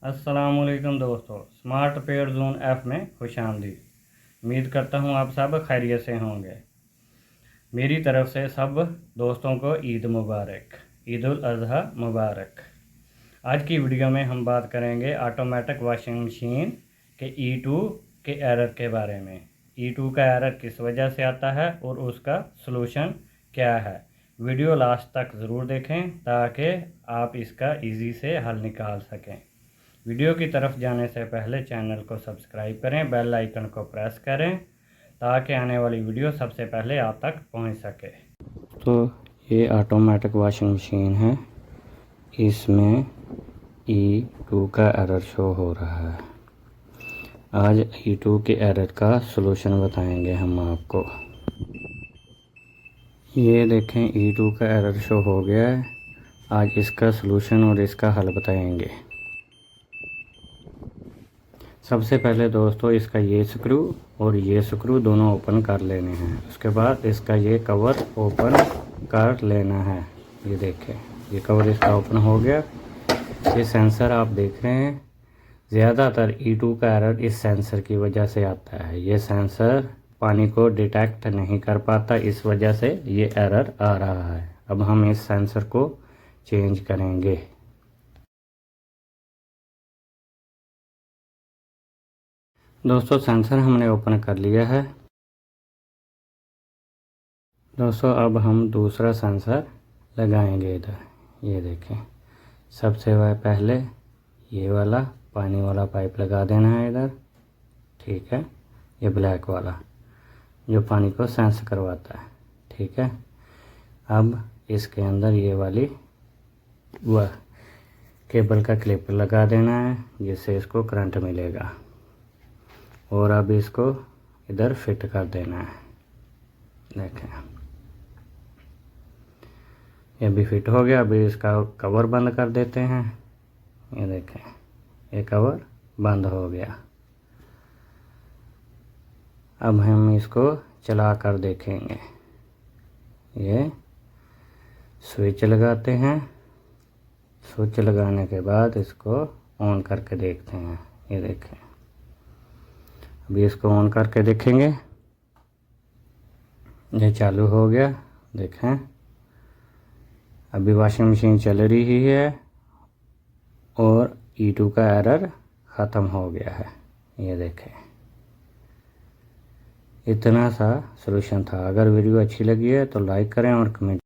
अस्सलामुअलैकुम दोस्तों, स्मार्ट पेड़ जोन ऐप में खुश आमदीद। उम्मीद करता हूँ आप सब खैरियत से होंगे। मेरी तरफ से सब दोस्तों को ईद मुबारक, ईद उल अज़हा मुबारक। आज की वीडियो में हम बात करेंगे ऑटोमेटिक वॉशिंग मशीन के E2 के एरर के बारे में। E2 का एरर किस वजह से आता है और उसका सलूशन क्या है। वीडियो लास्ट तक ज़रूर देखें ताकि आप इसका ईजी से हल निकाल सकें। वीडियो की तरफ जाने से पहले चैनल को सब्सक्राइब करें, बेल आइकन को प्रेस करें ताकि आने वाली वीडियो सबसे पहले आप तक पहुंच सके। तो ये ऑटोमेटिक वॉशिंग मशीन है, इसमें E2 का एरर शो हो रहा है। आज E2 के एरर का सलूशन बताएंगे हम आपको। ये देखें, E2 का एरर शो हो गया है। आज इसका सलूशन और इसका हल बताएंगे। सबसे पहले दोस्तों इसका ये स्क्रू और ये स्क्रू दोनों ओपन कर लेने हैं। उसके बाद इसका ये कवर ओपन कर लेना है। ये देखें, ये कवर इसका ओपन हो गया। ये सेंसर आप देख रहे हैं, ज़्यादातर E2 का एरर इस सेंसर की वजह से आता है। ये सेंसर पानी को डिटेक्ट नहीं कर पाता, इस वजह से ये एरर आ रहा है। अब हम इस सेंसर को चेंज करेंगे। दोस्तों सेंसर हमने ओपन कर लिया है। दोस्तों अब हम दूसरा सेंसर लगाएंगे इधर। ये देखें, सबसे पहले ये वाला पानी वाला पाइप लगा देना है इधर, ठीक है। ये ब्लैक वाला जो पानी को सेंस करवाता है, ठीक है। अब इसके अंदर ये वाली वह केबल का क्लिप लगा देना है जिससे इसको करंट मिलेगा। और अब इसको इधर फिट कर देना है। देखें, ये भी फिट हो गया। अभी इसका कवर बंद कर देते हैं। ये देखें, ये कवर बंद हो गया। अब हम इसको चला कर देखेंगे। ये स्विच लगाते हैं। स्विच लगाने के बाद इसको ऑन करके देखते हैं। ये देखें, अभी इसको ऑन करके देखेंगे। ये चालू हो गया। देखें, अभी वॉशिंग मशीन चल रही है और E2 का एरर ख़त्म हो गया है। ये देखें, इतना सा सलूशन था। अगर वीडियो अच्छी लगी है तो लाइक करें और कमेंट